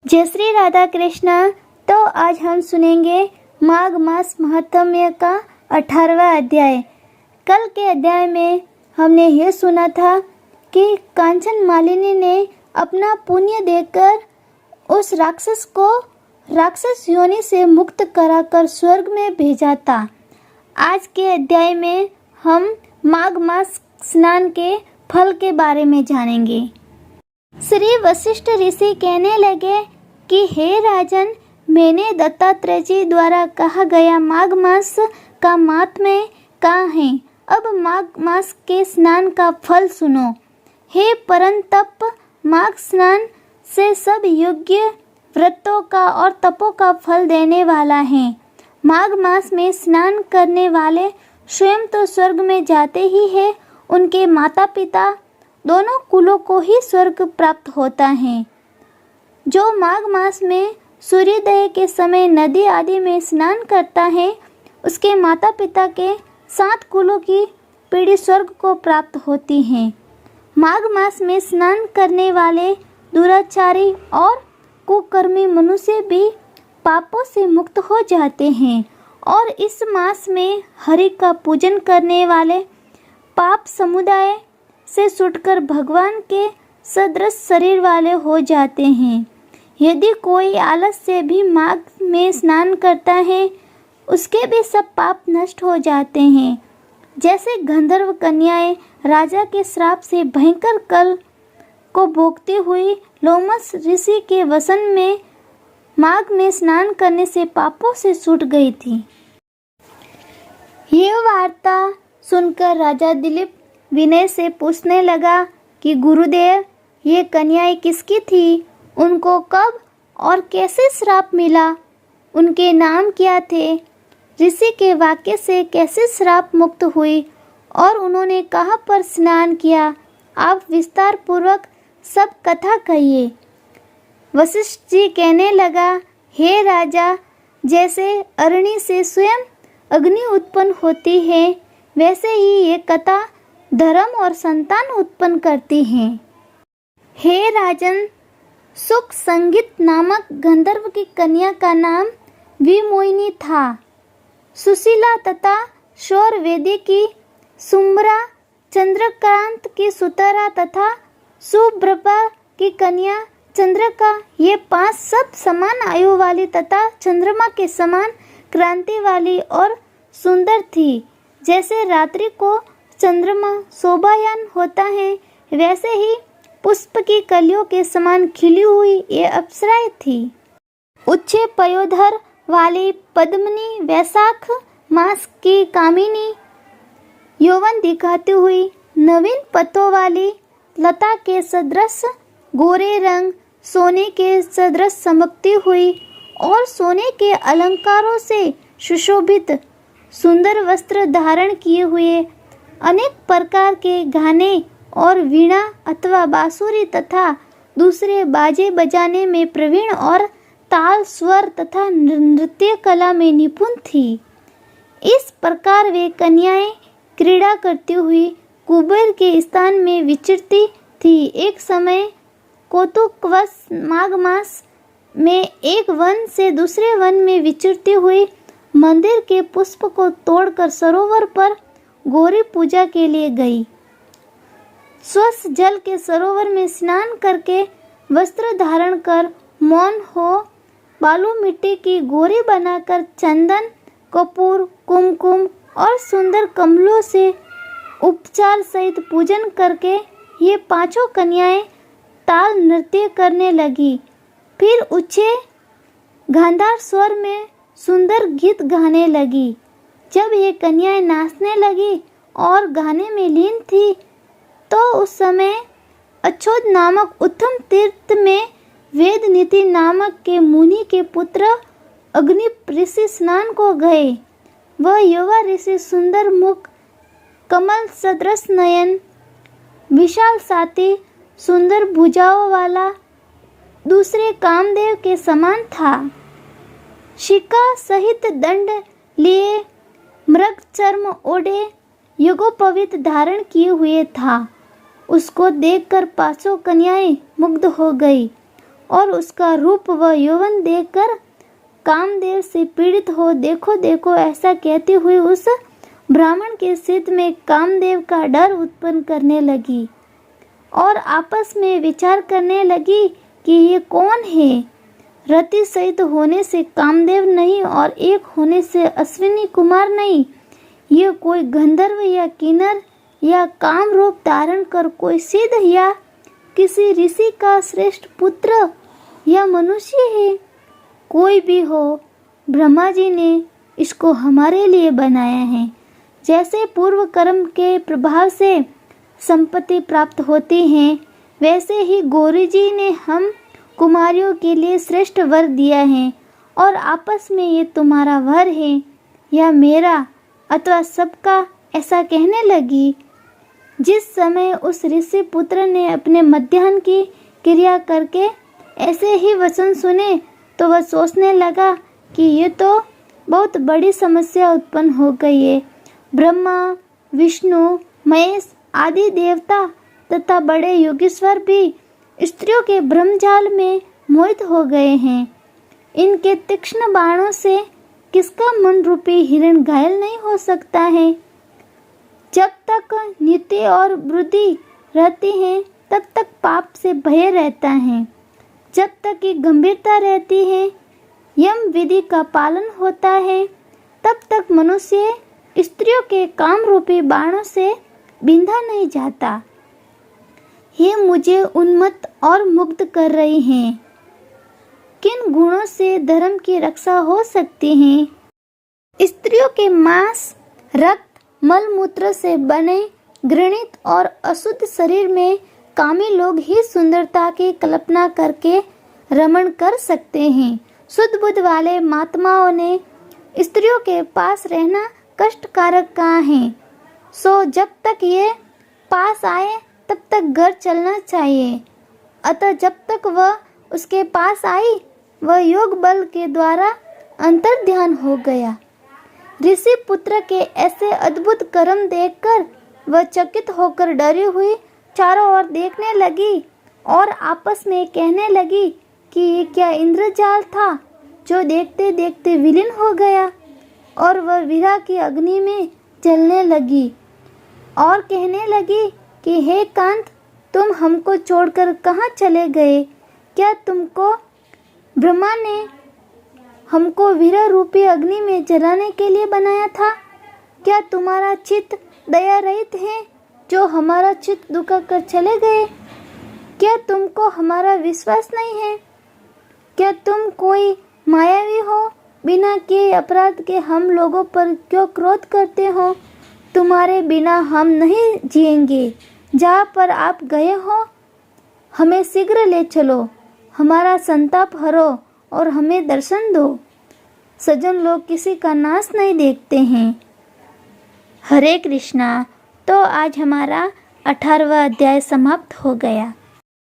जय श्री राधा कृष्ण। तो आज हम सुनेंगे माघ मास महात्म्य का 18वां अध्याय। कल के अध्याय में हमने यह सुना था कि कांचन मालिनी ने अपना पुण्य देकर उस राक्षस को राक्षस योनि से मुक्त कराकर स्वर्ग में भेजा था। आज के अध्याय में हम माघ मास स्नान के फल के बारे में जानेंगे। श्री वशिष्ठ ऋषि कहने लगे कि हे राजन, मैंने दत्तात्रेय जी द्वारा कहा गया माघ मास का महात्म्य कहा है। अब माघ मास के स्नान का फल सुनो। हे परंतप, माघ स्नान से सब योग्य व्रतों का और तपों का फल देने वाला है। माघ मास में स्नान करने वाले स्वयं तो स्वर्ग में जाते ही है, उनके माता पिता दोनों कुलों को ही स्वर्ग प्राप्त होता है। जो माघ मास में सूर्योदय के समय नदी आदि में स्नान करता है, उसके माता पिता के 7 कुलों की पीढ़ी स्वर्ग को प्राप्त होती है। माघ मास में स्नान करने वाले दुराचारी और कुकर्मी मनुष्य भी पापों से मुक्त हो जाते हैं और इस मास में हरि का पूजन करने वाले पाप समुदाय से छूटकर भगवान के सदृश शरीर वाले हो जाते हैं। यदि कोई आलस से भी माघ में स्नान करता है, उसके भी सब पाप नष्ट हो जाते हैं। जैसे गंधर्व कन्याएं राजा के श्राप से भयंकर कल को भोगती हुई लोमस ऋषि के वसन में माघ में स्नान करने से पापों से छूट गई थी। यह वार्ता सुनकर राजा दिलीप विनय से पूछने लगा कि गुरुदेव, ये कन्याएं किसकी थी? उनको कब और कैसे श्राप मिला? उनके नाम क्या थे? ऋषि के वाक्य से कैसे श्राप मुक्त हुई और उन्होंने कहाँ पर स्नान किया? आप विस्तार पूर्वक सब कथा कहिए। वशिष्ठ जी कहने लगा, हे राजा, जैसे अरणि से स्वयं अग्नि उत्पन्न होती है, वैसे ही ये कथा धर्म और संतान उत्पन्न करती है। हे राजन, सुख संगीत नामक गंधर्व की कन्या का नाम विमोहिनी था। सुशीला तथा शौर वेदी की सुम्बरा, चंद्रकांत की सुतरा तथा सुब्रभा की कन्या चंद्रका, ये 5 सब समान आयु वाली तथा चंद्रमा के समान क्रांति वाली और सुंदर थी। जैसे रात्रि को चंद्रमा शोभायान होता है, वैसे ही पुष्प की कलियों के समान खिली हुई ये अप्सराएं थी। उच्च पयोधर वाली पद्मिनी, वैशाख मास की कामिनी, यौवन दिखाती हुई नवीन पत्तों वाली लता के सदृश गोरे रंग, सोने के सदृश चमकती हुई और सोने के अलंकारों से सुशोभित सुंदर वस्त्र धारण किए हुए, अनेक प्रकार के गाने और वीणा अथवा बांसुरी तथा दूसरे बाजे बजाने में प्रवीण और ताल, स्वर तथा नृत्य कला में निपुण थी। इस प्रकार वे कन्याएं क्रीड़ा करती हुई कुबेर के स्थान में विचरती थी। एक समय कौतुकवश माघ मास में एक वन से दूसरे वन में विचरती हुई मंदिर के पुष्प को तोड़कर सरोवर पर गौरी पूजा के लिए गई। स्वच्छ जल के सरोवर में स्नान करके वस्त्र धारण कर मौन हो बालू मिट्टी की गौरी बनाकर चंदन, कपूर, कुमकुम और सुंदर कमलों से उपचार सहित पूजन करके ये 5 कन्याएं ताल नृत्य करने लगी। फिर ऊंचे गांधार स्वर में सुंदर गीत गाने लगी। जब ये कन्याएं नाचने लगी और गाने में लीन थी, तो उस समय अछोद नामक उत्तम तीर्थ में वेद नीति नामक के मुनि के पुत्र अग्नि ऋषि स्नान को गए। वह युवा ऋषि सुंदर मुख, कमल सदृश नयन, विशाल छाती, सुंदर भुजाओं वाला दूसरे कामदेव के समान था। शिका सहित दंड लिए, मृग चर्म ओढ़े, युगोपवीत धारण किए हुए था। उसको देखकर 5 कन्याएं मुग्ध हो गई। और उसका रूप व यौवन देखकर कामदेव से पीड़ित हो देखो देखो ऐसा कहती हुई उस ब्राह्मण के चित्त में कामदेव का डर उत्पन्न करने लगी और आपस में विचार करने लगी कि ये कौन है। रति सहित होने से कामदेव नहीं और एक होने से अश्विनी कुमार नहीं, ये कोई गंधर्व या किन्नर या काम रूप धारण कर कोई सिद्ध या किसी ऋषि का श्रेष्ठ पुत्र या मनुष्य है। कोई भी हो, ब्रह्मा जी ने इसको हमारे लिए बनाया है। जैसे पूर्व कर्म के प्रभाव से संपत्ति प्राप्त होती है, वैसे ही गौरी जी ने हम कुमारियों के लिए श्रेष्ठ वर दिया है और आपस में ये तुम्हारा वर है या मेरा अथवा सबका, ऐसा कहने लगी। जिस समय उस ऋषि पुत्र ने अपने मध्याह्न की क्रिया करके ऐसे ही वचन सुने तो वह सोचने लगा कि ये तो बहुत बड़ी समस्या उत्पन्न हो गई है। ब्रह्मा, विष्णु, महेश आदि देवता तथा बड़े योगेश्वर भी स्त्रियों के ब्रह्मजाल में मोहित हो गए हैं। इनके तीक्ष्ण बाणों से किसका मन रूपी हिरण घायल नहीं हो सकता है। जब तक नित्य और वृद्धि रहती है तब तक पाप से भय रहता है। जब तक की गंभीरता रहती है, यम विधि का पालन होता है, तब तक मनुष्य स्त्रियों के काम रूपी बाणों से बिंधा नहीं जाता। ये मुझे उन्मत्त और मुग्ध कर रही हैं। किन गुणों से धर्म की रक्षा हो सकती है? स्त्रियों के मांस, रक्त, मल मूत्र से बने घृणित और अशुद्ध शरीर में कामी लोग ही सुंदरता की कल्पना करके रमण कर सकते हैं। शुद्ध बुद्ध वाले महात्माओं ने स्त्रियों के पास रहना कष्टकारक कहा है। सो जब तक ये पास आए तब तक घर चलना चाहिए। अतः जब तक वह उसके पास आई, वह योग बल के द्वारा अंतर ध्यान हो गया। ऋषि पुत्र के ऐसे अद्भुत कर्म देखकर वह चकित होकर डरी हुई चारों ओर देखने लगी और आपस में कहने लगी कि ये क्या इंद्रजाल था जो देखते देखते विलीन हो गया। और वह विरह की अग्नि में जलने लगी और कहने लगी कि हे कांत, तुम हमको छोड़कर कहाँ चले गए? क्या तुमको ब्रह्मा ने हमको विरह रूपी अग्नि में जलाने के लिए बनाया था? क्या तुम्हारा चित्त दया रहित है जो हमारा चित्त दुखा कर चले गए? क्या तुमको हमारा विश्वास नहीं है? क्या तुम कोई मायावी हो? बिना किए अपराध के हम लोगों पर क्यों क्रोध करते हो? तुम्हारे बिना हम नहीं जिएंगे। जहाँ पर आप गए हो हमें शीघ्र ले चलो, हमारा संताप हरो और हमें दर्शन दो। सज्जन लोग किसी का नाश नहीं देखते हैं। हरे कृष्णा। तो आज हमारा 18वां अध्याय समाप्त हो गया।